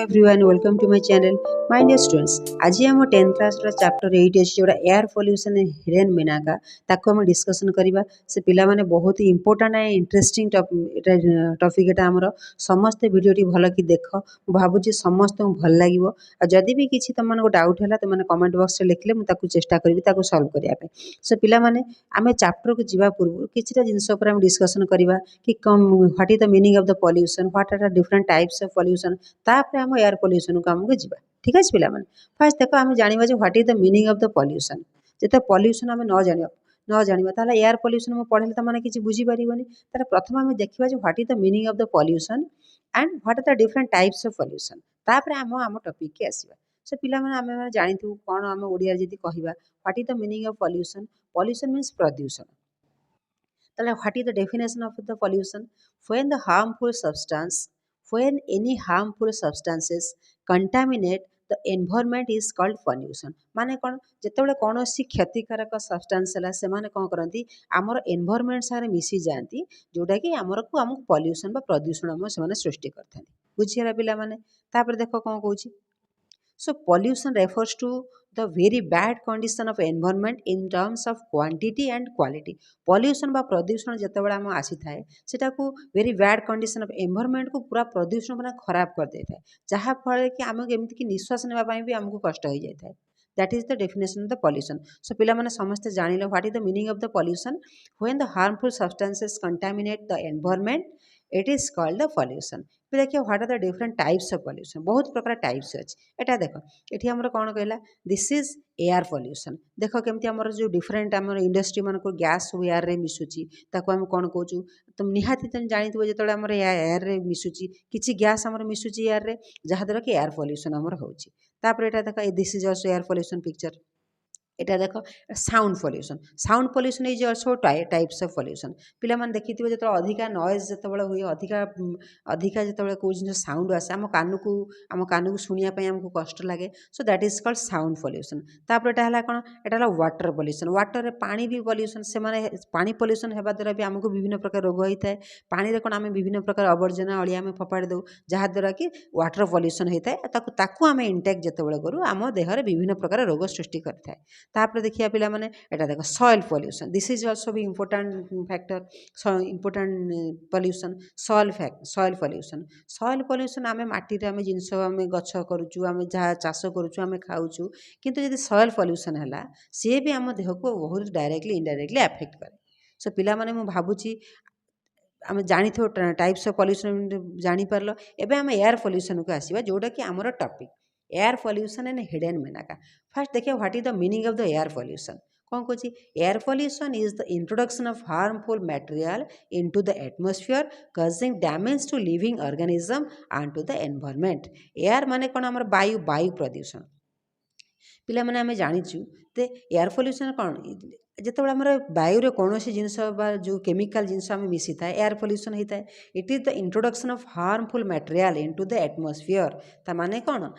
Everyone welcome to my channel my dear students. आज हम 10th class chapter 8 अछि जोड़ा एयर पोल्यूशन एंड हिडन मीनाका ताको हम डिस्कशन करबा। से पिला माने बहुत ही इंपोर्टेंट है इंटरेस्टिंग टॉपिक एटा हमर समस्त वीडियोटी भल कि देख भाबुची समस्त भल लागिवो। आ जदी भी किछि त मन को डाउट होला त माने कमेंट बॉक्स रे लिखले मु ताको चेष्टा करबी ताको सॉल्व करिया पे। से पिला माने आमे चैप्टर को जिबा पूर्व किछिटा जिंस ऊपर हम डिस्कशन करबा कि what is the meaning of the pollution, what are the different types of pollution, तापर हम एयर पोल्यूशन को हमको जीवा। ठीक है पिला माने फर्स्ट देखो हम जानिबा जे what is the meaning of the pollution. जेते पोल्यूशन हम न जानिबा ताले एयर पोल्यूशन में पढ़ले त माने किछि बुझी परिबनी। ताले प्रथम हम देखिबा जे what is the meaning of the pollution and what are the different types of pollution, तापर हम टॉपिक के आसीबा। सो पिला माने हम जानिथु कोन हम ओडिया जदी कहिबा what is the meaning of pollution. Pollution means प्रदूषण। ताले what is the definition of the pollution? When the harmful substance, when any harmful substances contaminate the environment is called pollution। माने कौन जेतेबेले कोनोसी क्षतिकारक सब्सटेंस हला से माने कोन करंती हमर एनवायरनमेंट सारे मिसी जानती जोटा कि हमको पोल्यूशन बा प्रदूषण हम से माने सृष्टि करथांती। बुझियला पिला माने तापर देखो कोन कहूची। So pollution refers to the very bad condition of environment in terms of quantity and quality। pollution बा प्रदूषण जेतेबेले हम आसी थाए सेटा को very bad condition of environment को पूरा प्रदूषण बना खराब कर देता है, जहाँ फल कि आम एमती कि निश्वास नेबा भी हमको कष्ट हो जाता है। That is the definition of the pollution. So पिला माने समस्त जानिलो what is the meaning of the pollution. When the harmful substances contaminate the environment it is called the pollution. फिर देखिए what are the different types of pollution. बहुत प्रकार types अच्छे। एटा देखो एठी हमर कोन कहला दिस इज एयर पोल्यूशन। देखो केमती हमर जो डिफरेंट हमर इंडस्ट्री मन को गैस सब एयर रे मिसुची ताको हम कोन कहूचु। तुम निहाती तुम जानिथबो जेतले हमर एयर रे मिसुची किछि गैस हमर मिसुची एयर रे जहा द्वारा कि एयर पोल्यूशन हमर होची। तापर एटा देखो this is also air pollution picture. एटा देखो sound pollution. Sound pollution is also types of pollution. पिला मन देखिथिबो जेतले अधिका नॉइज जेतबेले हुए अधिका जेतबेले को जिन साउंड आसे हम कान को सुनिया पय हमको कष्ट लागे। So that is called sound pollution. तापर एटा हला कोन एटा हला वाटर पोल्यूशन। वाटर रे पानी भी पोल्यूशन से माने पानी पोल्यूशन हेबा द्वारा भी हमको विभिन्न प्रकार रोग होइताय। पानी रे कोन हम विभिन्न प्रकार आवर्जना अलिया में फपाड़ दउ जहा द्वारा कि वाटर पोल्यूशन होइताय। ताकू हम इंटेक जेतबेले करू हम देह रे विभिन्न प्रकार रोग सृष्टि करथाय। तापर देखिया पिला माने एटा देखो soil pollution. This is also भी important factor important pollution. Soil pollution. Soil pollution आमे माटी रे आमे जिंस आमे गछ करूचु आमे जहा चाष करूचु आमे खाउचु किंतु यदि सॉइल पोल्यूशन हला से भी हम देह को बहुत डायरेक्टली इनडायरेक्टली अफेक्ट करे। सो पिला माने मु भाबुची आम जानी टाइप्स ऑफ पोल्यूशन जानी पारलो। एबे हम एयर पोल्यूशन को आसीबा जोटा कि हमर topic air pollution and hidden menace. First देखिए what is the meaning of the air pollution. कौन कहूँ air pollution is the introduction of harmful material into the atmosphere causing damage to living organism and to the environment. Air माने कौन हमर वायु प्रदूषण। पिला माने आमे जानिचु ते एयर पोल्यूशन कौन जेतेबेले हमर वायु कौन जिनस जो केमिकल जिनस आम मिसी था एयर पोल्यूशन होता है। It is the introduction of harmful material into the atmosphere. ता माने कौन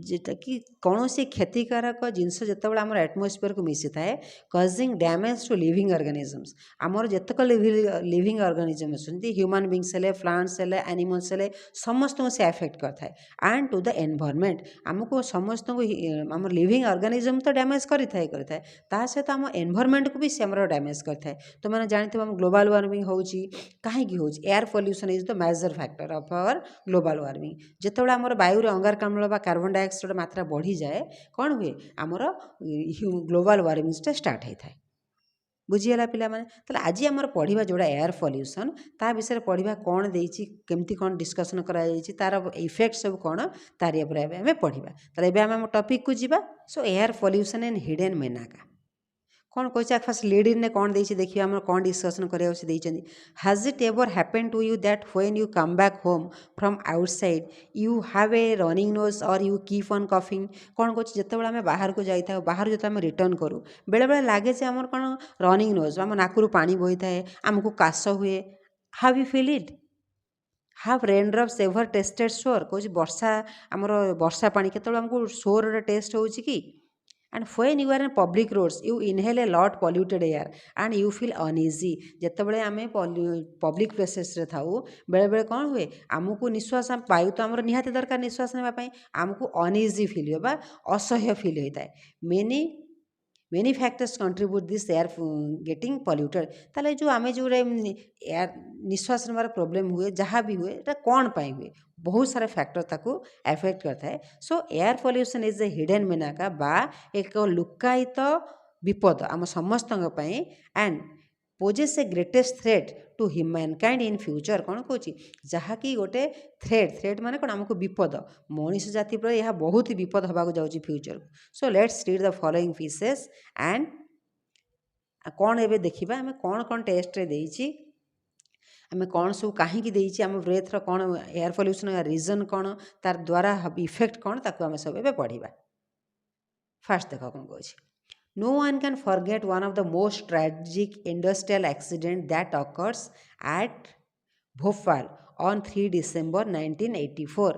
जेटा कि कौन से क्षतिकारक जिनस जितेबाला आम एटमॉस्फेयर को मिसी थाए causing damage to living organisms. आमर जितक लिविंग ऑर्गेनिजम अच्छे ह्यूमन बींग्स हेले प्लांट्स हेले एनिमल्स हेले समस्त से अफेक्ट करता है एंड टू द एनवायरनमेंट आमको समस्त आम लिविंग ऑर्गेनिजम तो डैमेज करें ता सहित आम एनवायरनमेंट को भी से डैमेज करता है। तो मैंने जानते आम ग्लोबल वार्मिंग होची कहीं हो air pollution is the major factor of our global warming. जितेबाला आम वायु अंगारकाम्ल बा कार्बन डाइऑक्साइड मात्रा बढ़ी जाए कौन हुए आमर ग्लोबल वार्मिंग स्टार्ट होता है। बुझीगला पिला माने ताले आज आमर पढ़िबा जोड़ा एयर पोल्यूशन ता विषय पढ़िबा कौन देइछि केमती कौन डिस्कशन करा जाइछि तार इफेक्ट सब कौन तारि ऊपर आमे पढ़िबा। ताले एबे आमे टॉपिक को जिबा। So air pollution and hidden menace कौन कह फास्ट लीडिंग ने कौन देखिए देखिए आम कौन डिस्कसन कराई। Has it ever happen to you that when you come back home from outside you have a running nose or you keep on coughing. कौन कह जिते आम बाहर को जाता बाहर जो आम रिटर्न करूँ बेले बेले लगे जे आम कौन रनिंग नोज आम नाकरू पानी बही थाए आमको काश हुए। Have you feel it? Have rain drops ever tasted sour? कह वर्षा आमर वर्षा पानी केत आमको सोर टेस्ट हो कि and when you are in public roads you inhale a lot polluted air and you feel uneasy जितेबाला आम पब्लिक प्लेसेस थाऊ बेले बेले कौन हुए आमको निश्वास वायु तो आमर निहाती दरकार निश्वास नापी आमको अनइजी फिल हुए असह्य फिल होता है many factors contribute this air getting polluted ताले जो आम जो एयर निश्वास नबार प्रोब्लेम हुए जहाँ भी हुए এটা कौन पाई हुए बहुत सारे फैक्टर ताको एफेक्ट करता है so air pollution is a hidden menace बा एक लुकायित विपद आम समस्त and poses a greatest threat to humankind in future कौन कौच जहाँकि गोटे थ्रेट माने कौन आमको विपद मनीष जाति पर यह बहुत ही विपद होगा जाऊँगी future so let's read the following pieces and कौन एवं देखा आम कौन कौन टेस्ट देइछि आम कौन सब कहीं आम ब्रेथर कौन एयर पॉल्यूशन रीजन कौन तार द्वारा इफेक्ट कौन ताको आम सब एवं पढ़ा फास्ट देख कौन कौच No one can forget one of the most tragic industrial accident that occurs at Bhopal on 3 December 1984.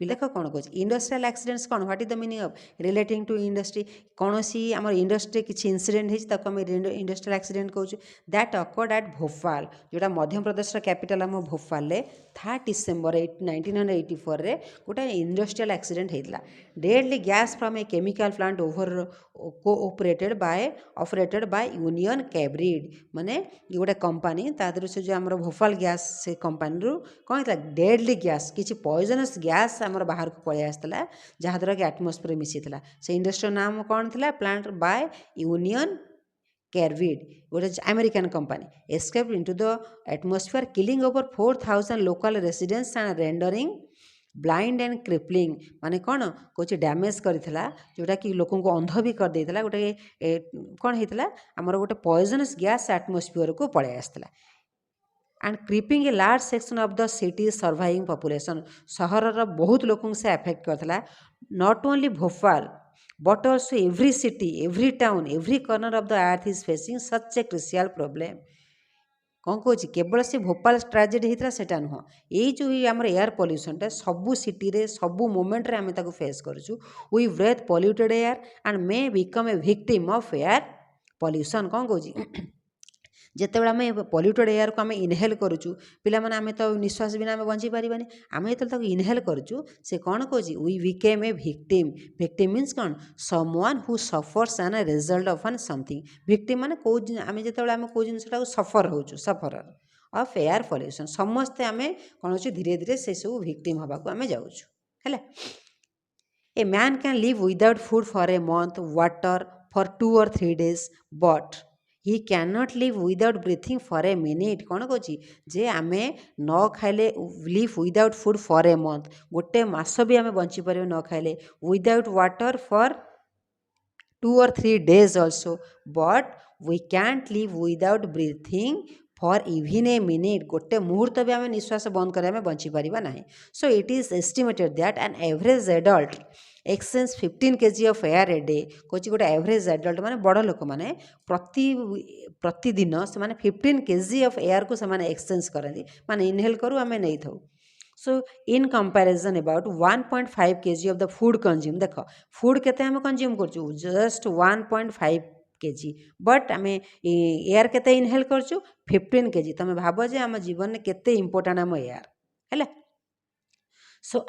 देख कौन कौच इंडस्ट्रियल एक्सीडेंट्स कौन what is the meaning of relating to industry कौन सी आम इंडस्ट्री किसी इनसीडेंट होती इंडस्ट्रियल एक्सीडेंट कहूँ दैट अकर्ड एट भोपाल जोटा मध्य प्रदेश कैपिटल आम भोपाल 3 डिसेम्बर 1984 रे गोटे इंडस्ट्रियल एक्सीडेंट होता deadly gas from a chemical plant over cooperated by Union Carbide माने ये गोटे कंपनी तादर से जो आम भोपाल गैस से कंपनी रू कौन होता डेडली गैस किसी पॉइजनस गैस आमर बाहर को पलि आसाला जहाँद्वारा कि आटमोस्फियर मिसी से इंडस्ट्री नाम कौन थी प्लांट बाय यूनियन कैब्रिड गोटे American company escaped into the atmosphere killing over 4000 local residents and rendering blind and crippling माने कौन कौच डैमेज करथिला जोटा कि लोकों को अंध भी कर देथिला गोटे कौन होता आमर गोटे पॉइजनस गैस एटमोस्फियर को पलि आसाला and creeping a large section of the city surviving population सहर बहुत लोगों से अफेक्ट करता not only Bhopal but also every city every town every corner of the earth is facing such a crucial problem कौन कौच केवल से भोपाल ट्राजेडी होता सेटा नुह यही जो आम एयर पॉल्यूशनटा सबू सिटी रे सबू मोमेंट रे आम ताको फेस करूँ we breathe polluted air and may become a victim of air pollution कौन कौच जितेबाला आम पॉल्यूटेड एयर को आम इनहेल करूँ पिलामाने आम तो निश्वास बिना आम बंची पारानी आम जो इनहेल करूँ से कौन कौच we became a victim means कौन someone who suffers an result of an something victim माने कौ आम जो आम कौ जिनटा सफर होचु सफरर ऑफ एयर पॉल्यूशन समस्ते आम कौन हो धीरे धीरे से सब विक्टिम हवा को आम जाऊँ है a man can live without food for a month water for 2 or 3 days but he can not live without breathing for a minute कौन कौच जे आम न खाइले live without food for a month गोटे मास भी आम बंची पारे न खाइले without water for 2 or 3 days also but we can't live without breathing for even a minute गोटे मुहूर्त भी आम निश्वास बंद कर बंची पारा ना so it is estimated that an average adult exchange 15 kg of air a day कौच गोटे एवरेज एडल्ट माने बड़ लोक मैंने प्रतिदिन से 15 kg ऑफ एयर को से एक्सचेंज करती माने इनहेल करूँ आम नहीं था so in comparison about 1.5 kg of the food consume देख फूड केते आम कंज्यूम करूँ जस्ट 1.5 kg बट आम एयर केते इनहेल करूँ 15 kg तुम भाव जे आम जीवन में केते इंपोर्टेंट आम एयर है सो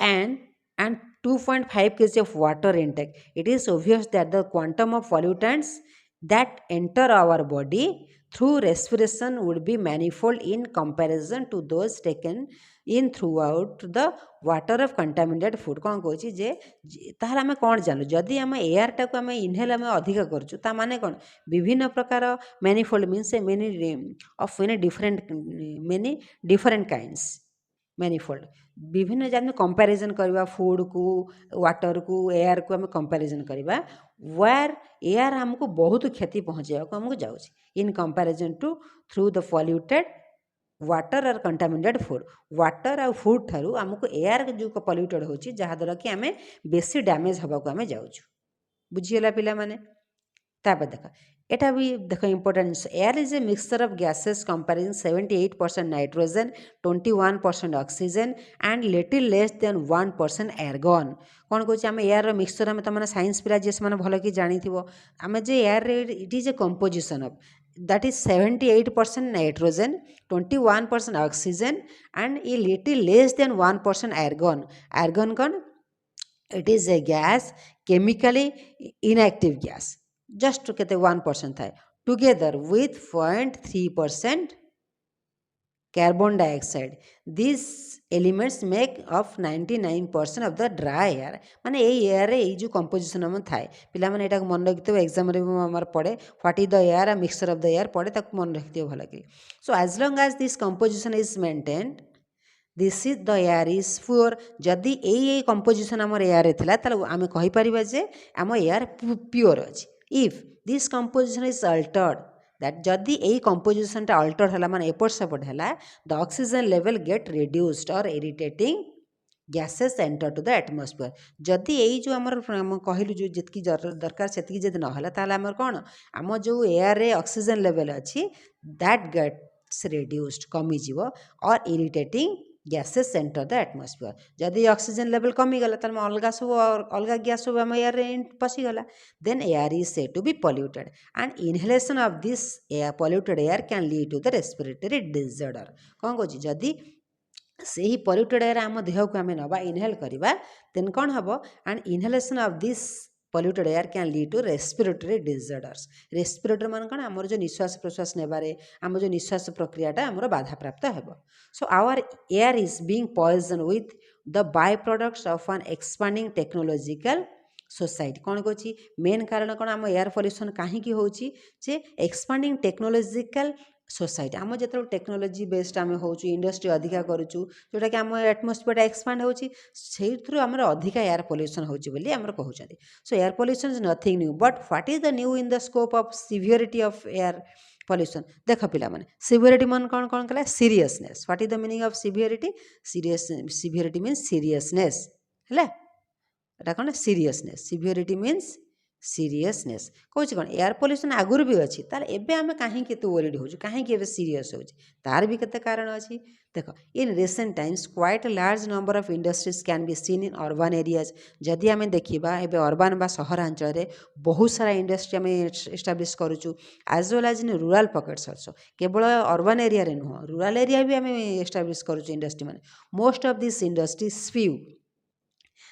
and 2.5 kg of water intake. It is obvious that the quantum of pollutants that enter our body through respiration would be manifold in comparison to those taken in throughout the water of contaminated food. कौन कौच जे तार आम कौन जानू जदि आम air टाक आम inhale आम अधिक करूँ ता माने कौन विभिन्न प्रकार manifold means many different kinds manifold विभिन्न जब कंपैरिजन करवा फूड को वाटर को एयर को आम कंपैरिजन करवा वेयर एयर हमको बहुत क्षति पहुँचाया आमको जाऊँ in comparison to through the polluted water or contaminated food water और फूड ठारू आमको एयर जो पॉल्यूटेड होची जहाँद्वारा कि आम बेसी डैमेज हवा को आम जाऊँ बुझीगला पिला माने तापर देख एटा भी देख important air is a mixture of gases comparing 78% nitrogen 21% oxygen and little less than 1% airgun कौन कौन आम एयर मिक्सचर आम तुम साइंस पिला जी से भल कि जानी आम जे air it is a composition of that is 78% nitrogen 21% oxygen and a little less than 1% argon argon con it is a gas chemically inactive gas just kete 1% थाए together with 0.3% carbon dioxide these elements make up 99% of the dry air माने ये air रे जो composition हम थाए पिला माने एटा मन रखितो एग्जाम रे हमर पड़े what is the air mixture of the air पड़े ताक मन रखितो भल कि so as long as this composition is maintained this is the air is pure जदि यही कंपोजिशन आम एयर थिला ताले आमे कहि परिबा जे आम एयर प्योर अछि if this composition is altered that जदि यही कंपोजिशनटा अल्टर है माने एपट सेपट है the oxygen level get reduced और irritating gases enter to the atmosphere जदि यही जो आम कहलु जो जितकी दरकार से जब ना ताल आम कौन आम जो एयर रे ऑक्सीजन लेवल अच्छी दैट गेट्स रिड्यूस्ड कमिज और irritating gases enter the atmosphere जदि ऑक्सीजन लेवल कमीगला ताल अलग सब अलग गैस सब आम एयर रे पशिगला then air is said to be polluted and inhalation of this air polluted air can lead to the respiratory disorder कौन कौन जदि से ही पॉल्यूटेड एयर आम देह को आम नवा इनहेल करवा देन कौन हम and inhalation of this polluted air can lead to respiratory disorders respiratory मान कौन आमर जो निश्वास प्रश्वास नेबारे आम जो निश्वास प्रक्रियाटा आमर बाधा प्राप्त हेब so our air is being poison with the by products of an expanding technological society कौन कौन मेन कारण कौन आम एयर पॉल्यूशन कहीं होची जे एक्सपांडिंग टेक्नोलॉजिकल सोसाइटी आम जो टेक्नोलोजी बेस्ड आम हो इंडस्ट्री अधिका करुचु जोटा कि आम एटमॉस्फेयर एक्सपांड होची आमर अधिका एयर पॉल्यूशन होची बोली आमर कहउछन्ती so air pollution is nothing new but what is the new in the scope of severity of air pollution देख पिला माने सिवियरिटी मन कौन कौन कला seriousness what is the meaning of severity severity means seriousness है एटा कौन सीरियसनेस सिवियरिटी मीन्स सीरियसनेस कौन कौन एयर पॉल्यूशन आगुरी भी अच्छी तार एबे आम कहीं वरीड हो कहीं सीरीयस हो तार भी केते कारण अच्छी देख in recent times quite large number of industries can be seen in urban areas जदि आम देखा एबे अर्बन बा सहरांचल रे बहुत सारा इंडस्ट्री आम एस्टाब्लिश करूँ as well as in rural pockets also केवल अर्बन एरिया रे नुह रूराल एरिया भी आम एस्टाब्लिश करूँ इंडस्ट्री माने मोस्ट ऑफ दिस इंडस्ट्री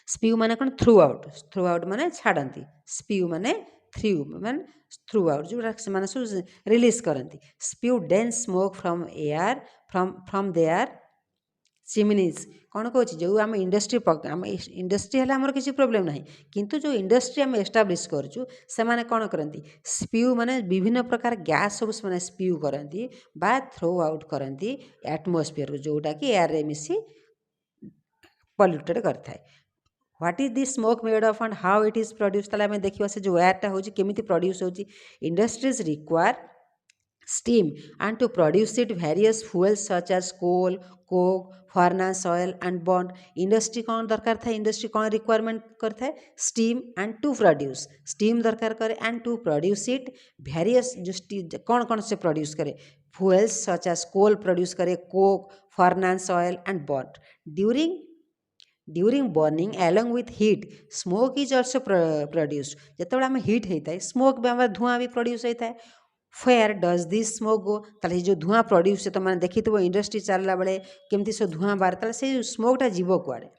स्पीव माने कौन थ्रू आउट माने छाड़ती स्पीव माने थ्रू आउट जो माने सब रिलीज करती spew dense smoke from air from their chimneys कौन कौच जो आम इंडस्ट्री आम इंडस्ट्री है आमर किसी प्रोब्लेम ना किंतु जो इंडस्ट्री आम एस्टाब्लिश करूँ से माने कौन करती स्पीव माने विभिन्न प्रकार गैस सब से स्पीव करती बा थ्रो आउट करती एटमॉस्फेयर जोटा कि एयर रे मिसी पॉल्यूटेड करता है what is this smoke made of and how it is produce ताले हमें देखिए से जो एयरटा हो केमिति प्रोड्यूस हो industries require steam and to produce it various fuels such as coal coke furnace oil and bond industry कौन दरकार था इंडस्ट्री कौन रिक्वायरमेंट करता है steam and to produce steam दरकार करे and to produce it various जो कौन कौन से प्रोड्यूस करे fuels such as coal produce करे coke furnace oil and bond during burning along with heat smoke is also produced जिते आम हीट होता है स्मोक भी आम धुआं भी प्रोड्यूस होता है फेयर डज दिस स्मोक गो ताले जो धुआं प्रोड्यूस तो मैंने देखी इंडस्ट्री चलला बेले केमती सब धुआं बाहर ताले से स्मोकटा जीव कुआड़े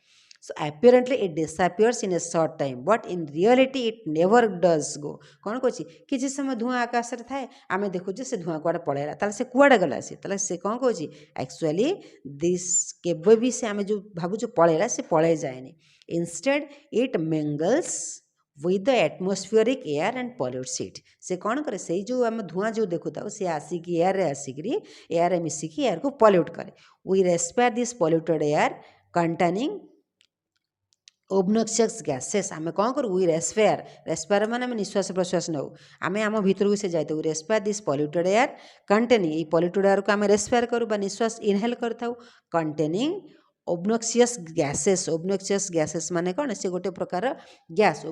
सो apparently it disappears in a short time but in reality it never does go कौन कौची किसी समय धुआं आकाश रे थाए आम देखुचे से धुआं कुआड़े पड़ेगा ताले से कुआड़े गला से कौन कौची एक्चुअली दिस केबे भी से आम जो भावुचे पड़ेगा से पड़े जाएनी instead it mingles with the atmospheric air and pollutes it से कौन करे से जो आम धुआं जो देखु था से आसिक एयर रे आसिक एयर रे मिसिक एयर को पॉल्यूट करे we respire this polluted air containing obnoxious gases आम कौन करूँ वी रेस्पायर माने आम निश्वास प्रश्वास नौ आम आम भीतर को से जाते we respire this polluted air containing ये पॉल्यूटेड एयर को आम रेस्पायर करूँ निश्वास इनहेल करता कंटेनिंग obnoxious gases माने कौन से गोटे प्रकार gas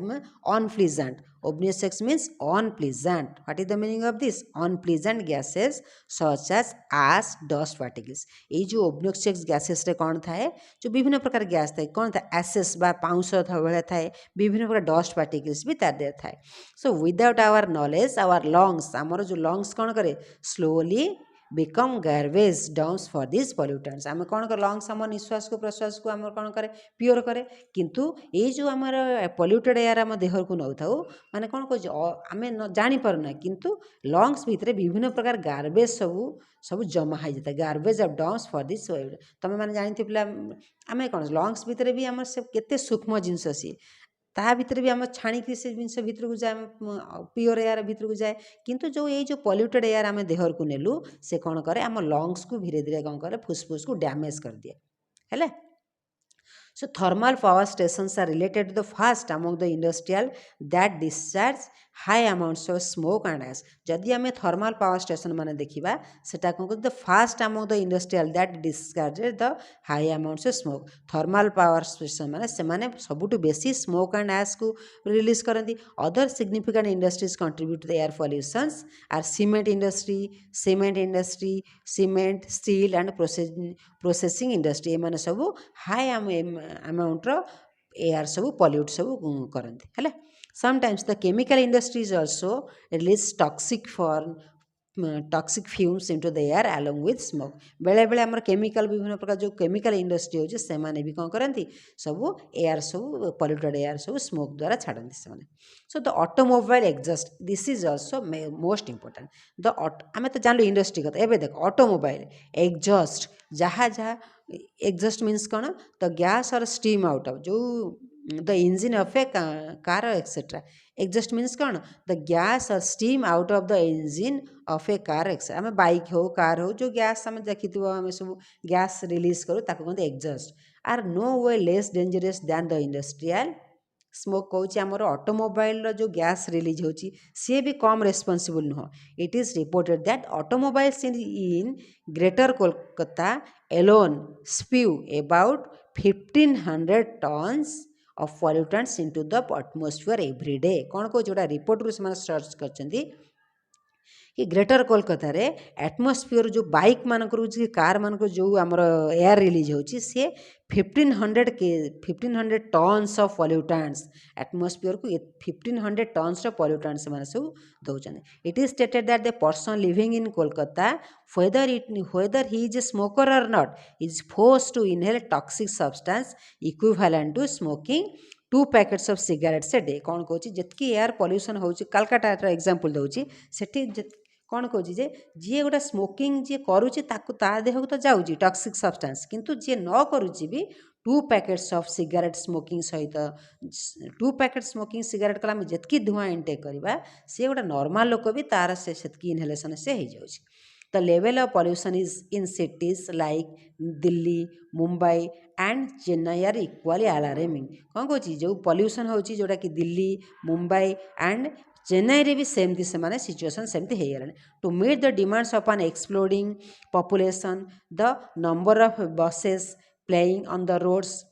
unpleasant. Obnoxious means unpleasant. What is the meaning of this? Unpleasant gases such as ash, dust particles. ये जो obnoxious gases रे कौन थाए जो विभिन्न प्रकार गैस थाए कौन था ashes बा पाउंस भले थाए विभिन्न प्रकार dust particles भी तार देर थाए. So without our knowledge our lungs आमर जो lungs कौन करे slowly become garbage dumps for these pollutants. आम कौन कर लंग्स आम निश्वास को प्रश्वास को आम कौन करे प्योर करे किंतु ये जो आमर पल्यूटेड एयर आम देह को नौ था माने कौन कह आम जानी पारना किंतु लंग्स भितर विभिन्न प्रकार गार्बेज सब जमा हो जाता है garbage of dumps for this तुम मैंने जानी पे आम कौन लंग्स भितर भी आम से केते सूक्ष्म जिनस सी ता भीतर भी आम छाणी से जिन भीतर को जाए प्योर एयर भीतर को जाए किंतु जो ये जो पल्यूटेड एयर आम देहर को नेलु से कौन करे आम लंग्स को धीरे धीरे कौन करे फुसफुस को डैमेज कर दिए है. So thermal power stations are related to the first among the industrial that discharge high amounts of smoke and ash. जदि आम thermal power station माने देखिबा सेटा कौन the first among the industrial that discharge the high amounts of smoke. Thermal power station माने से माने सबुटु बेसी smoke and ash को release करंती. Other significant industries contribute to the air pollutions are cement, steel and processing industry. ये माने सब high amount of air सब pollute सब करंती है. Sometimes the chemical industries also release toxic fumes into the air along with smoke. बेले बेले हमर chemical विभिन्न प्रकार जो केमिकल इंडस्ट्री होची से माने भी कौन करंती सब एयर सब पॉल्यूटेड एयर सब स्मोक द्वारा छाड़ंती से माने. So the automobile exhaust this is also most important. The आमे तो जानलो इंडस्ट्री कथा एबे देख ऑटोमोबाइल एग्जॉस्ट जहाँ जहाँ एग्जॉस्ट मीन्स कौन द गैस और स्टीम आउट ऑफ जो the engine of a car etc. Exhaust means कौन the gas or steam out of the engine of a car etc. आम बाइक हो कार हो जो गैस आम देखी आम सब गैस रिलीज करूँ ताको कहते exhaust are no way less dangerous than the industrial smoke कहूँ आमर ऑटोमोबाइल जो गैस रिलीज होची सी भी कम रेस्पॉन्सिबल नुह. It is reported that automobiles in Greater Kolkata alone spew about 1500 tons of pollutants into the atmosphere every day. कौन को जोड़ा रिपोर्ट रू से सर्च करचंदी कि ग्रेटर कोलकाता रे एटमोस्फियर जो बाइक मानक कार मानक जो आमर एयर रिलीज होची से 1500 टन्स ऑफ पॉल्यूटेंट्स एटमोस्फियर को 1500 टन्स ऑफ पॉल्यूटेंट्स माने सब दउचन. It is stated that the person living in Kolkata whether he is a smoker or not is forced to inhale toxic substance equivalent to smoking 2 packets of cigarettes a day. कौन कहूँ जितकी air pollution होची Calcutta example दउची सेठी कौन कहूँ जे जी गोटे smoking जी करुच्ची ता देह को तो जाऊँगी टॉक्सिक सब्सटेंस किंतु जी न करुच्ची भी 2 पैकेट्स ऑफ सिगरेट स्मोकिंग सहित 2 पैकेट स्मोकिंग सिगरेट कला जितकी धुआं इनटेक करवा सी गोटे नॉर्मल लोक भी तार से इनहेलेशन से हो जाऊँगी. The level of pollution is in cities like Delhi, Mumbai and Chennai are equally alarming. कौन कहूँ जो पॉल्यूशन होची जोटा कि दिल्ली मुंबई एंड चेन्नई रे भी सेमती से सिचुएशन सेमती हो गलानी. To meet the demands of an exploding population the number of buses playing on the roads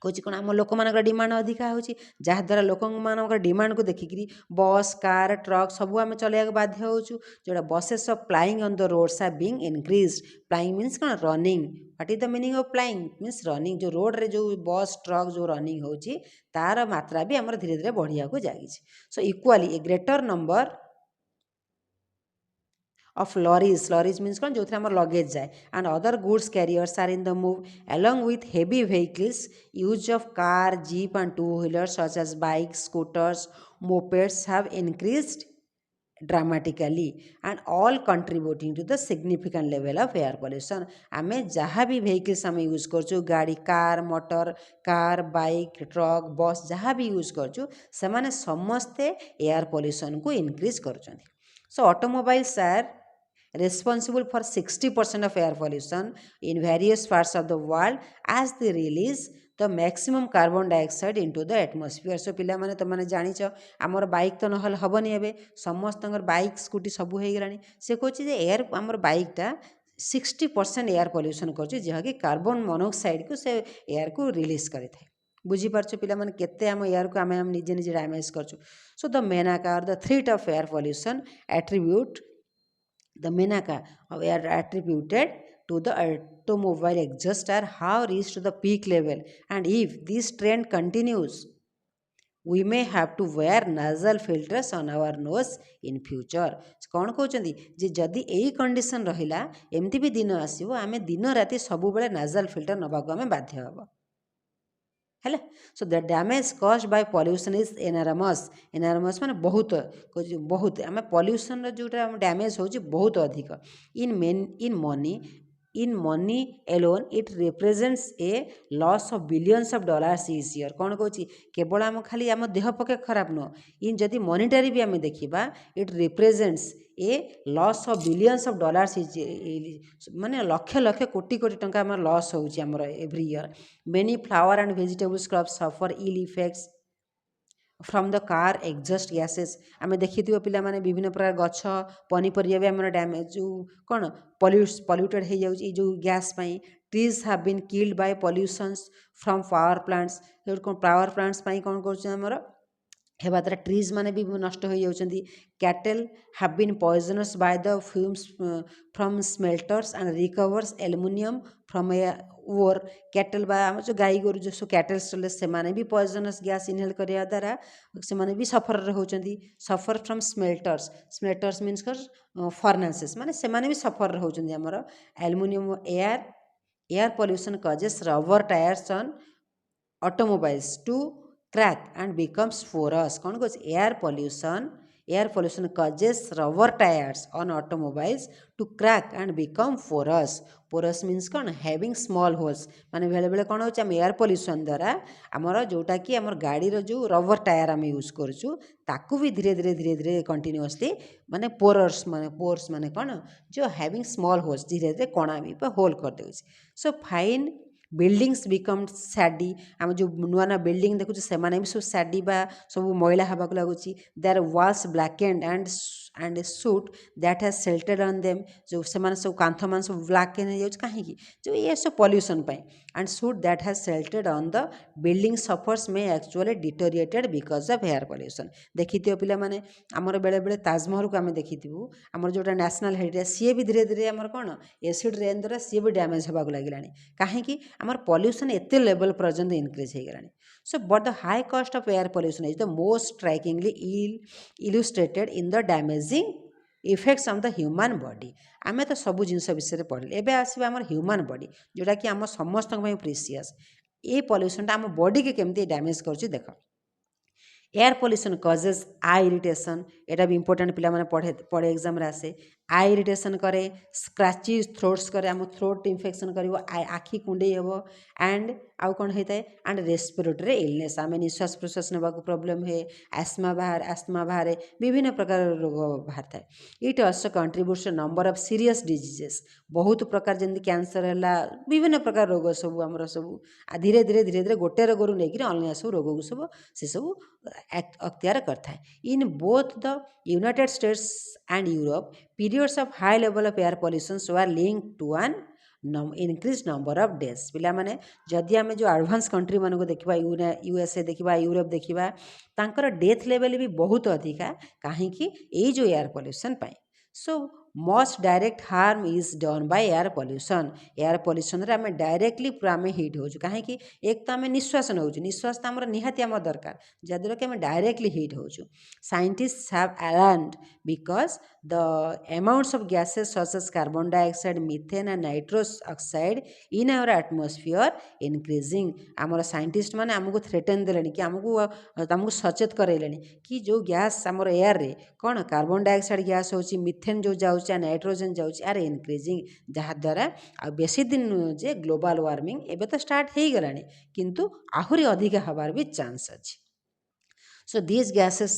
कौन कौन आम लोक मान डिमांड अधिका हो जहाँद्वारा लोक मान डिमांड को देखिकी बस कार ट्रक सब आम चलैया बाध्य हो जोटा buses of flying on the roads are being increase. Flying means कौन running. What is the meaning of flying means running. जो रोड रे जो बस ट्रक जो रनिंग होची तार मात्रा भी आमर धीरे धीरे बढ़िया को जागी. So equally a greater number of lorries means कौन जो आम लगेज जाए and other goods carriers are in the move along with heavy vehicles. Use of car, jeep and two-wheelers such as bikes, scooters, mopeds have increased dramatically and all contributing to the significant level of air pollution. आम जहाँ भी vehicles आम use करचु गाड़ी car motor car bike truck bus जहाँ भी use करचु से समस्ते air pollution को increase करचंदी. So automobiles are responsible for 60% of air pollution in various parts of the world as they release the maximum carbon dioxide into the atmosphere. So पिला माने तो माने जानिच आमर बाइक तो नहल हबनी एबे समस्त बाइक स्कूटी सब हो गलानी से कहछि जे एयर आमर बाइकटा 60% एयर पॉल्यूशन कर जहाँकि कार्बन मोनोक्साइड को से एयर को रिलीज करें। बुझीपार पे केते आम एयर को आम निजे निजे डैमेज कर। सो द मेनाका और the threat of air pollution attribute the menaka are attributed to the automobile exhaust are have reached the peak level, and if this trend continues we may have to wear nasal filters on our nose in future। कौन कहते जे जदि यही condition रहिला एमती भी दिन आसो आम दिन राति सब बेले नाजल फिल्टर नबाक आम बाध्य हब है। So the damage caused by pollution is enormous माने बहुत बहुत आम पॉल्यूशन जोटा डैमेज हो बहुत अधिक in money alone it represents a loss of billions of dollars is year. कौन कहूँ केवल आम खाली आम देह पक्षे खराब नुह इन जदि मॉनिटरी भी आम देखा it represents a loss of billions of dollars is माने लक्ष लक्ष कोटी कोटी टंका आम लॉस होउची आमर every year. Many flower and vegetables crops suffer ill effects from the car exhaust gases. आम देखी पिला माने विभिन्न प्रकार गछ पनीपरिया भी आम डैमेज जो कौन पॉल्यूटेड हो जाऊँ जो गैस पाई। Trees have been killed by pollutions from power plants power plants कौन कर हेबा द्वारा ट्रीज माने भी नष्ट हो जाउछंती। Cattle have been poisonous by the fumes from smelters and recovers aluminium from a ore. Cattle बा जो गाई गोरु जो कैटल्स चले से माने भी पॉइजनस गैस इनहेल करिया द्वारा से माने भी सफर होउछंती। Suffer from smelters smelters means कर फर्नेसेस माने से माने भी सफर होउछंती हमर। Aluminium air pollution causes rubber tyres on automobiles to crack and becomes porous। कौन कहूँ air pollution causes rubber tires on automobiles to crack and become porous। porous means कौन having small holes माने बेले बेले कौन होचे एयर पॉल्यूशन द्वारा आमर जोटा कि आमर गाड़ी रो जो रबर टायर आम यूज करछु ताकू भी धीरे धीरे धीरे धीरे कंटिन्यूअसली माने पोर्स माने कौन जो हैविंग स्मॉल होल्स धीरे धीरे कणा भी होल कर देउछि। सो फाइन बिल्डिंग्स बिकम सैडी आम जो नुआ नुआ बिल्डिंग देखुचे से भी सब सैडी बा सब मैला हवाक लगुच। Their walls blackened and soot that has settled on them जो से सब कांथ मान सब ब्लैक हो कहीं जो ये सब पॉल्यूशन पाई and soot that has settled on the building suffers में actually deteriorated because of air pollution. देखी पिला माने आमर बेले बेले ताजमहल को आम देखी आमर जोटा नेशनल हेरिटेज सी भी धीरे धीरे आमर कौन एसिड रेन द्वारा सी भी डैमेज होगा लगे कहीं आमर पॉल्यूशन एते लेवल पर्यंत इनक्रीज हो गलानी। So but the high cost of air pollution is the most strikingly illustrated in the damaging effects on the human body. आम तो सब जिनस विषय पढ़ले एवं आसो आम ह्यूमन बॉडी जोटा कि आम समस्त प्रीसियस ये पॉल्यूशन आम बॉडी के केमती डैमेज कर देख। एयर पॉल्यूशन कॉजेस आई इरिटेशन एटा भी इंपोर्टेंट पिला माने पढ़े एग्जाम रे आसे। आई इरिटेशन करे स्क्रैची थ्रोट्स करे आम थ्रोट इन्फेक्शन कर आखि कुंडे हे एंड आउ कौन होता है एंड रेस्पिरेटरी इलनेस आम निश्वास प्रश्वास ना प्रोब्लेम है आस्मा बाहर विभिन्न प्रकार रोग बाहर था। It also contributes number of serious diseases बहुत प्रकार जमी कैंसर है विभिन्न प्रकार रोग सब आमर सब धीरे धीरे धीरे धीरे गोटे रोग नहीं अलग सब रोग को सब से सब अख्तियार करता है। In both the United states and Europe periods of high level of air pollution were linked to an increased number of deaths। पिला माने जदि आम जो एडवांस कंट्री मानको देखिबा यूएसए देखिबा यूरोप देखिबा तांकर डेथ लेवल भी बहुत अधिका कहीं ये जो एयर पॉल्यूशन पाए। So most direct harm is done by air pollution रे आम डायरेक्टली पूरा आम हिट हो कहीं एक तो आम निश्वास नौ निश्वास तो आम निहाती आम दरकार जद्वारा कि आम डायरेक्टली हिट हो। Scientists have alarmed because the amounts of gases such as carbon dioxide methane and nitrous oxide in our atmosphere increasing. आमर साइंटिस्ट माने आमको थ्रेटन देले कि आमको सचेत करैले कि जो गैस आमर एयर रे कौन कार्बन डाइऑक्साइड गैस होची मीथेन जो जाऊँ नाइट्रोजेन जाऊँच आर इनक्रीजिंग जहाद्वारा आ बेसी दिन जे ग्लोबल वार्मिंग एबे तो स्टार्ट हो गला किंतु आहुरी अधिक हबार भी चांस अच्छी। So these gases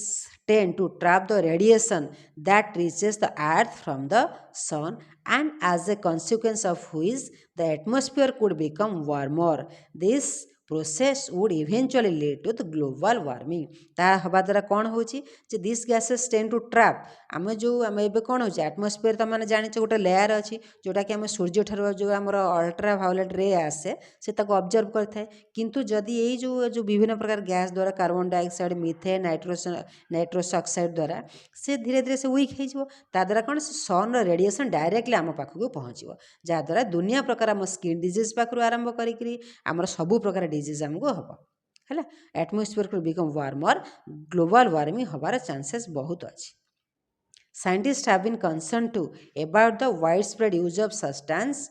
tend to trap the radiation that reaches the earth from the sun and as a consequence of which the atmosphere could become warmer. This process would eventually lead to the global warming ता हवा द्वारा कौन होची जे this gases tend to trap आम जो आम एबे कौन होची एटमॉस्फेयर तो मैंने जानिछ गोटे लेयर अच्छी जोटा कि आम सूर्य ठार जो आम अल्ट्रा वायोलेट रे आसे से ताको ऑब्जर्व करथाय किंतु जदि ये जो विभिन्न प्रकार गैस द्वारा carbon dioxide methane nitrous oxide द्वारा से धीरे धीरे से वीक हो द्वारा कौन सन रेडिएशन डायरेक्टली आम पाखक पहुँचो जहाँद्वारा दुनिया प्रकार आम स्किन डिजीज पाखु आरंभ करी आमर सबू प्रकार डिजीज आमको हम है एटमॉस्फेयर को बिकम वार्मर ग्लोबल वार्मिंग हबार चांसेस बहुत अच्छी Scientists have been concerned too about the widespread use of substance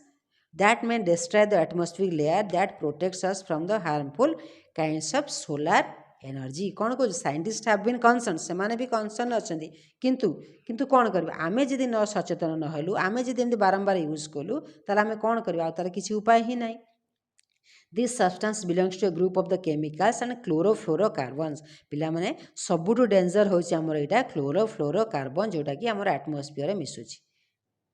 that may destroy the atmospheric layer that protects us from the harmful kinds of solar energy कौन कह scientist have been concern से माने भी concern अच्छा किंतु किंतु कौन कर आमे जदि न सचेतन न हेलु आमे जदि एमती बारंबार यूज कलु ताले आमे कौन करबा तार किसी उपाय ही नहीं This substance belongs to a group of the chemicals and chlorofluorocarbons पिला माने सबुठु डेंजर होची हमर एटा क्लोरोफ्लोरोकार्बन जोटा कि हमर एटमॉस्फेयर मिसुची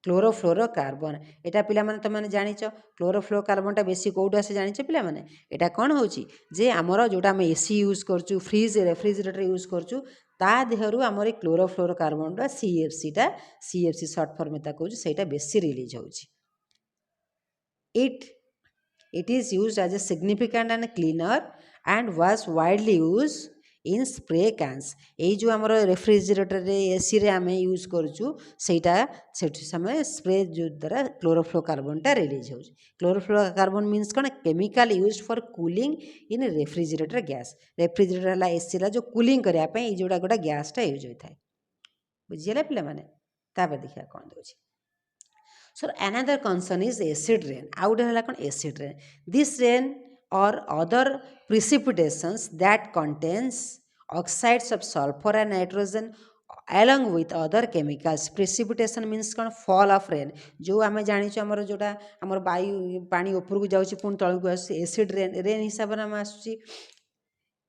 क्लोरोफ्लोरोकार्बन एटा पिला माने त माने जानिचो क्लोरोफ्लोरोकार्बन टा बेसी कोउडा से जानिचो पिला माने एटा कोन होची जे हमर जोटा हम एसी यूज करचु फ्रिज रेफ्रिजरेटर यूज करचु ता देहरु हमर क्लोरोफ्लोरोकार्बन टा सीएफसी शॉर्ट फॉर्म में ता कहू सेटा बेसी रिलीज होची It is used as a significant and cleaner and was widely used in spray cans. ये जो आमर रेफ्रिजरेटर रे एसी रे आमे यूज करचु सेटा सेठी समय स्प्रे जो द्वारा क्लोरोफ्लोरोकार्बन टा रिलीज हो क्लोरोफ्लोरोकार्बन मीन्स कौन chemical use for cooling in refrigerator gas refrigerator ला एसी ला जो कूलिंग करया पे ये जोड़ा गोटा गैस टा यूज होता है बुझियला पिला माने तापर देखिया कोन दोची So another concern is acid rain. Out acid rain. This rain or other precipitations that contains oxides of sulfur and nitrogen along with other chemicals. Precipitation means कौन fall of rain. जो आम जानी आमर जोटा आमर वायु पानी ऊपर को जाऊँगी पुणी तल को आस एसिड रेन हिसाब से आम आसूँ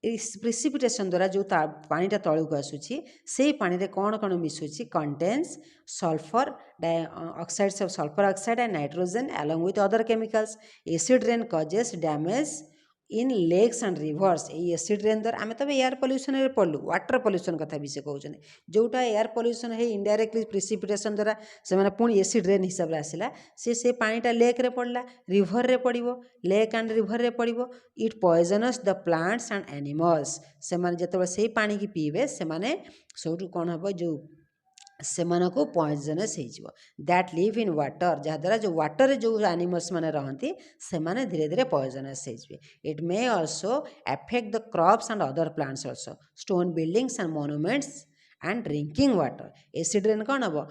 प्रिसिपिटेशन द्वारा जो पानीटा तलू को आसूँ से पानी रे कौन कौन मिसुची contains sulphur oxides of sulphur oxide and nitrogen along with other chemicals. Acid rain causes damage in lakes and rivers ये एसिड रेन द्वारा आम तो एयर पॉल्यूशन रे पड़लु वाटर पॉल्यूशन कथा भी से कहते जोटा एयर पॉल्यूशन है इनडायरेक्टली प्रिसिपिटेशन द्वारा से मैंने पुणी एसिड रेन हिसाब से आसला से पानीटा लेक रे पड़ला रिभर रे पड़ो लेक एंड रिभर रे पड़ो it poisonous the plants and animals से मैंने जो से पानी की पीबे से मैंने सब कौन हम जो से को पॉइजनस हो दैट लिव इन वाटर जहाँद्वारा जो वाटर जो एनिमल्स मैंने रहती से माने धीरे धीरे पॉइजनस हो it may also effect the crops and other plants also stone buildings and monuments and drinking water acid rain कौन हम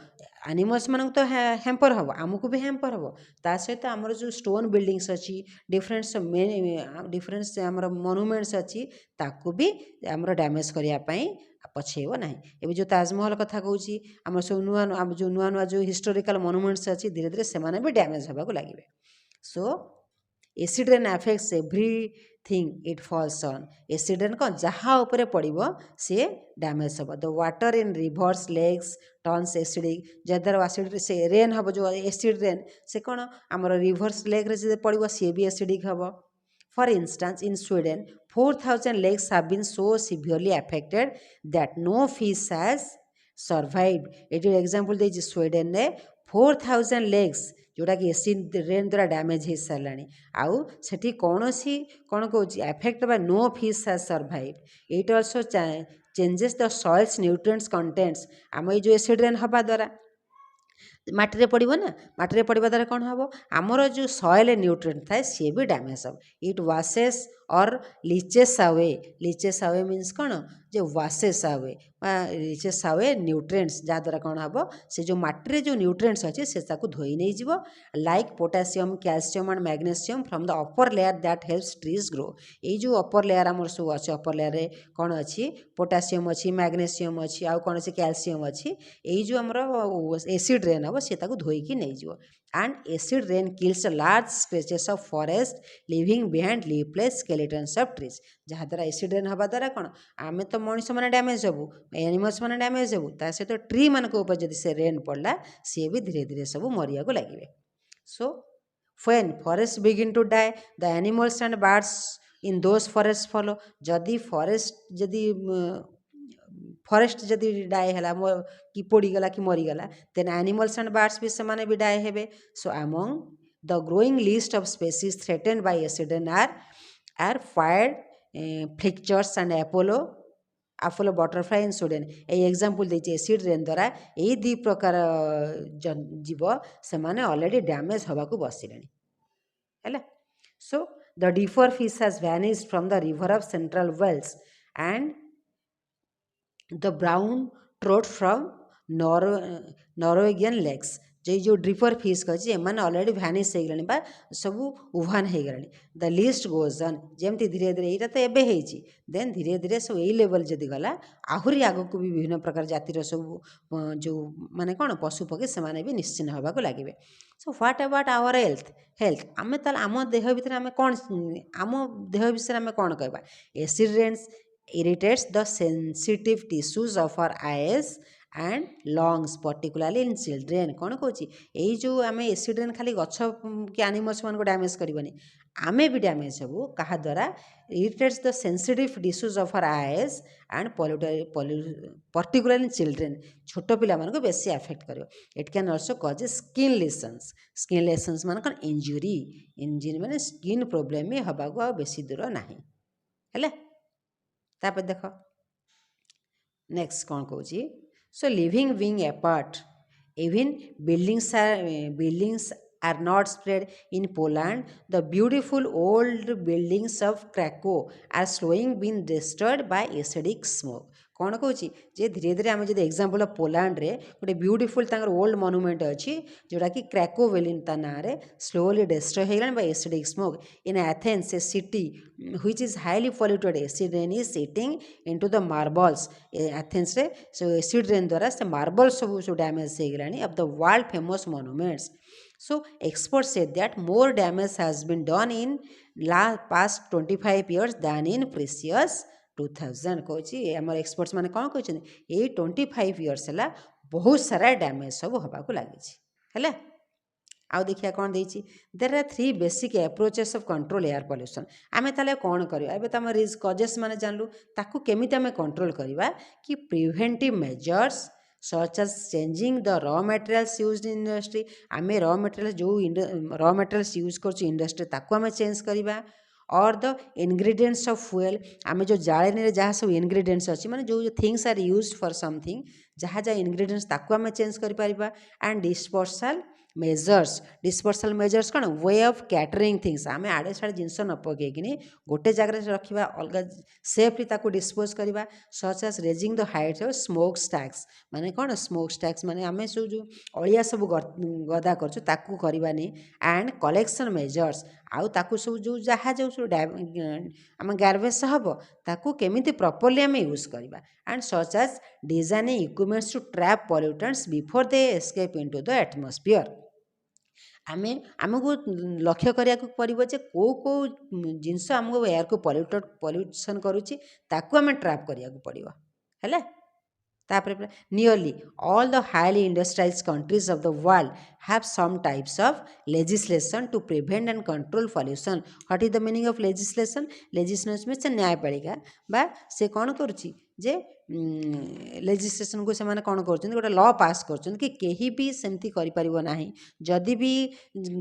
एनिमल्स मान तो हैम्पर हम आमको भी हैम्पर हम ता सहित आमर जो स्टोन बिल्डिंग्स अच्छी डिफरेंट आमर मोनुमेंट्स अच्छी ताकू भी आमर डैमेज करने पछेब ना एवं जो ताजमहल कथा कहूँ आम सब नुआ जो नुआ नुआ जो हिस्टोरिकल मोनुमेंट्स अच्छी धीरे धीरे से भी डैमेज होगा लगे so acid rain affects everything it falls on acid rain कौन जहाँ उपरे पड़ो सी डैमेज हम the water in rivers lakes turns acidic जद्वारा एसिड से रेन हम जो एसिड रेन से कौन आमर रिवर्स लेक रे पड़ो सी भी एसिडिक हम For instance, in Sweden, 4,000 lakes have been so severely affected that no fish has survived. It is example they Sweden ने 4,000 lakes जोटा कि एसिड रेन द्वारा डैमेज हो सारा आउ से कौन सी कौन कौच effect by no fish has survived it also changes the soil's nutrients contents आम ये जो एसिड रेन हवा द्वारा माटी पड़ो ना माटी पड़ा द्वारा कौन हम आमर जो सॉइल न्यूट्रिएंट थाए सी भी डैमेज हम इट वाशेस और लीचेस अवे मीन्स कौन जो washes away leaches away nutrients जहाँद्वारा कौन हम से जो माटी जो न्यूट्रिएंट्स अच्छे से धोई नहीं जीव like potassium calcium and magnesium from the upper layer that helps trees grow ये जो अपर लेयर आमर सब अच्छे अपर लेयर रे कौन अच्छी पोटासियम अच्छी मैग्नेशियम अच्छी आउ कौन कैल्शियम अच्छी ये जो आमर एसिड रेन हम से धोईकी नहीं जीव and acid rain kills large stretches of forest living behind leafless skeletons of trees जहाँद्वारा एसिड रेन हवा द्वारा कौन आम तो मनीष मैंने डैमेज हबू एनिमल्स मैंने डैमेज हबू ता सहित ट्री मान ऊपर जब से रेन पड़ला सी भी धीरे धीरे सब मरिया लगे so when forests begin to die the animals and birds in those forest follow जदि फॉरेस्ट जदि फॉरेस्ट जदि डाए है कि पोड़ीगला कि मरीगला देन एनिमल्स एंड बर्ड्स भी से भी डाए हेबे so among the growing list of species threatened by acid rain are fire flickers and Apollo butterfly in Sweden ये एग्जांपल देछि एसिड रेन द्वारा यही दी प्रकार जीव से माने ऑलरेडी डैमेज होबा को बसिलेनी हैला so the differ fish has vanished from the river of central Wales and the brown trout from Norwegian lakes जो ड्रिपर फिश अच्छी एम अलरेडी भैनिश हो गला सब उभान हो गला द लिस्ट गोज ऑन जमती धीरे धीरे यहाँ तो एवं होती देन धीरे धीरे सब यही लेवल जदि गला आहरी आग को भी विभिन्न प्रकार जातिर सब जो माने कौन पशु पक्षी से भी निश्चिन्न होगा लगे so what about our health आम ताल आम देह भितर आम कौन आम देह विषय आम कौन कहवा acid rains irritates the sensitive tissues of our eyes and lungs particularly in children कौन कौच यही जो आम एसिड रेन खाली गछ कि एनिमल्स मान को डैमेज करबनी आमे भी डैमेज हेबू कहा द्वारा irritates the sensitive tissues of our eyes and particularly in children छोट पिला मान को बेसी अफेक्ट करियो it can also cause skin lessons मान कौन इंजुरी माने स्किन प्रॉब्लम में हबा को बेसी दूर नहीं हैला तापर देख नेक्स्ट कौन कौची so living wing apart even buildings are not spread in Poland the beautiful old buildings of Krakow are slowing been destroyed by acidic smoke कौन कौच जे धीरे धीरे आम जो एग्जांपल ऑफ पोलैंड रे गोटे ब्यूटीफुल तांकर ओल्ड मॉन्यूमेंट अच्छी जोटा कि क्रैको वेलिन ता ना रे स्लोली डिस्ट्रॉय हो गला by acidic smoke in Athens a city which is highly polluted acid rain is sitting into the marbles Athens रे सो एसिड रेन द्वारा से मार्बल सब डैमेज हो गलानी of the world famous monuments So experts said that more damage has been done in past 25 years than in previous 2000 कहछि हमर experts माने कोन कहछन ए 25 years हला बहुत सारा डैमेज सब होबा को लागि छी हला आउ देखिया कोन देछि there are 3 basic approaches of control air pollution आमे ताले कोन करियो एबे त हम रिस्क कॉजेस माने जानलु ताकू केमिति हमें कंट्रोल करिवा कि preventive measures such as changing the raw materials used in industry आमे raw materials जो raw materials यूज करछु इंडस्ट्री ताकू हमें चेंज करिवा और द इंग्रेडिएंट्स ऑफ फ्यूएल आमे जो जाळेनी रे जहाँ सब इंग्रेडिएंट्स अछि माने जो things are used for something जहाँ जहाँ इंग्रेडिएंट्स ताकू हमें चेंज करि परिबा एंड डिस्पर्सल मेजर्स कौन वे ऑफ कैटरिंग थिंग्स आमे आड़े साड़े जिनस न पकईकि गोटे जगह रखा अलग सेफली ताकू डिस्पोज करवा such as raising the height of smoke stacks माने कौन स्मोक स्टैक्स माने आमे सब जो अलिया सब गदा करछु ताकू करवानी एंड कलेक्शन मेजर्स आउ ताकू सब जो जहाँ जो आम गार्बेज हम ताकू केमिति प्रॉपर्ली आम यूज करवा and such as designing equipments to trap pollutants before they escape into the atmosphere आमे आमको लक्ष्य करिया को पड़िबो जे को जिनस आमको एयर को पॉल्यूशन करूची ताकू आमे ट्रैप करिया को पड़िबो हैला तापर nearly all the highly industrialised countries of the world have some types of legislation to prevent and control pollution what is the meaning of legislation में से न्यायपालिका बा से कौन करुची जे लेजिस्लेशन को से माने कौन कर गोटे लॉ पास कर कि कहीं भी सेमती करिपरिबो नाही जदि भी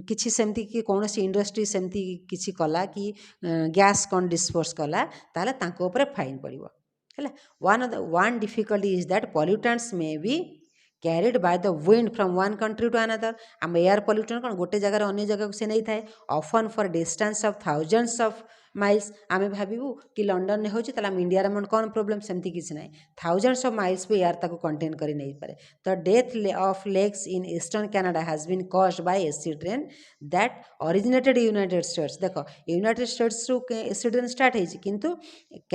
किछि सेमती कि कौन सी इंडस्ट्री सेमती किछि कला कि गैस कौन डिस्पोज कला ताले तांको ऊपर फाइन पड़िबो हैला one difficulty is that pollutants may be carried by the wind from one country to another आम एयर पोल्यूशन कौन गोटे जगह अन्य जगह को से नहीं थाए often for distance of thousands of miles आम भावू कि लंडन में होची ताला इंडिया मन कौन प्रोब्लेम सेमती किसी ना थाउजेंड्स ऑफ माइल्स पे एयर ताको कंटेन करी नहीं पारे the death of lakes in eastern Canada has been caused by acid rain that originated United States देख यूनाइटेड स्टेट्स रु एसिड रेन स्टार्ट होती किंतु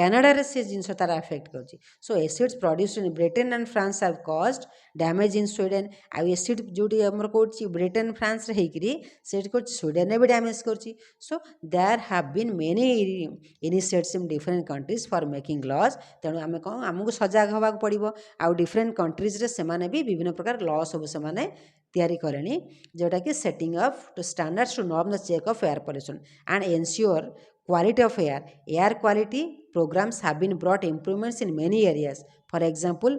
कनाडा रे से जिनस तार अफेक्ट कर so acids produced in Britain and France have caused damage in Sweden आ एसिड जोटी आमर कौन ब्रिटेन फ्रांस रे होकरी से स्वीडेन भी डैमेज कर so there have been many initiatives in different countries for making laws तेणु आम कौन आमको सजग होगा पड़ो आउ डिफरेंट कंट्रीज रे सेमाने भी विभिन्न प्रकार लॉ सब सेमाने तैयारी करेनी जोटा कि setting of to standards to norm the check of air pollution and ensure Quality of air quality programs have been brought improvements in many areas. For example,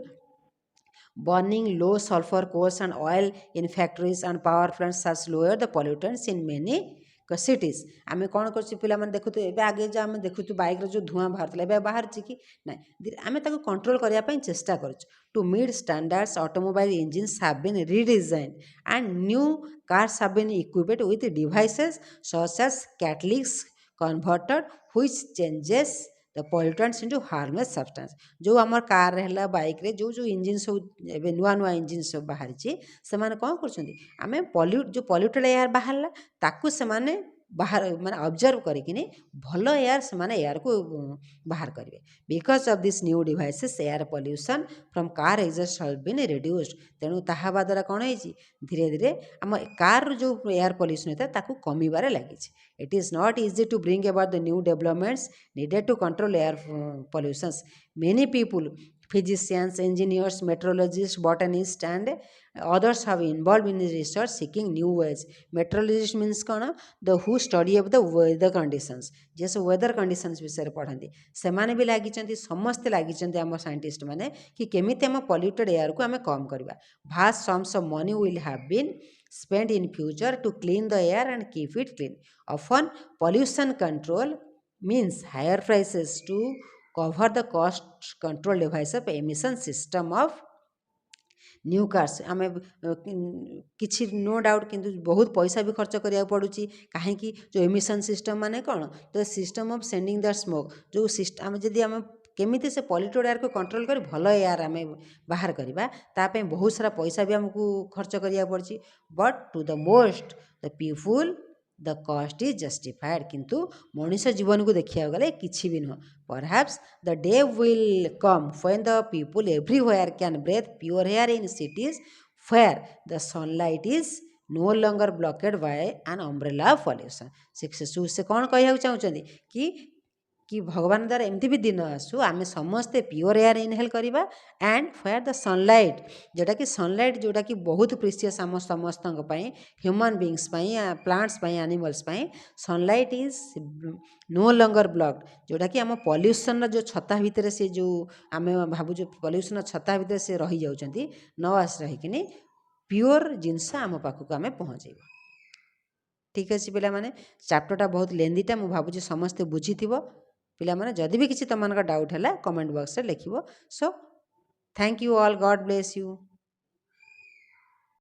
burning low sulfur coals and oil in factories and power plants has lowered the pollutants in many cities. आम कौन कर पे देखु आगे जो आम देखु bike जो धुआं बाहर बाहर कि ना आम कंट्रोल करने चेष्टा कर to meet standards automobile engines have been redesign and new cars have been equipped with devices such as catalyst converter which changes the pollutants into harmless substance जो आम कार है बाइक रे जो जो इंजिन सब ए नुआ नुआ इंजिन सब बाहरी से कौन कर जो पॉल्यूटेड एयर बाहर ताकू से बाहर माने ऑब्जर्व करिकिनी भल एयर से एयर को बाहर करेंगे because of this new devices air pollution from car exhaust have been reduced तेणु ताहा द्वारा कौन है धीरे धीरे आम कार जो एयर पॉल्यूशन होता है ताकू कमीबारे लगी it is not easy to bring about the new developments needed to control air pollutions. Many people, physicians, engineers, meteorologists, botanists, and others have involved in research seeking new ways. Meteorologist means कौन the who study of the weather conditions. जैसे weather conditions विषय पढ़ती से भी लगी समस्ते लगी आम साइंटिस्ट मैंने कि केमिति आम polluted air को आम कम करवा. Vast sums of money will have been spent in future to clean the air and keep it clean. Often pollution control means higher prices to cover the cost control device of emission system of new cars आम कि no doubt किंतु बहुत पैसा भी खर्च करा पड़ुची कहीं जो एमिशन सिस्टम माने कौन the system of sending the smoke जो सिस्टम जदि आम केमिति से पॉल्यूटेड एयर को कंट्रोल कर भल एयर आम बाहर करवा ताप बहुत सारा पैसा भी आमको खर्च करा पड़ी but to the most the people the cost is justified किंतु मनीष जीवन को देखा गले किसी भी नुह perhaps the day will come when the people everywhere can breathe pure air in cities where the sunlight is no longer blocked by an umbrella of pollution से कौन कहना चाहते कि भगवान द्वारा एमती भी दिन आसू आम समस्ते प्योर एयर इनहेल करवा एंड फेयर द सनलाइट जोटा कि सनलाइट जोटा कि बहुत प्रिसियस आम समस्त human beings plants animals sunlight is no longer blocked जोटा कि आम पॉल्यूशन जो छता भितर से जो आम भावु पॉल्यूशन छता भितर से रही जाउछंती न आस रही प्योर जिनस आम पाखक आम पहुँचे ठीक अच्छे पिला माने चैप्टरटा बहुत लेंदीटा मुझे भावुँ समस्ते बुझी पिला माने जदि भी किसी तुम डाउट है कमेंट बॉक्स में लिखिबो so thank you all God bless you.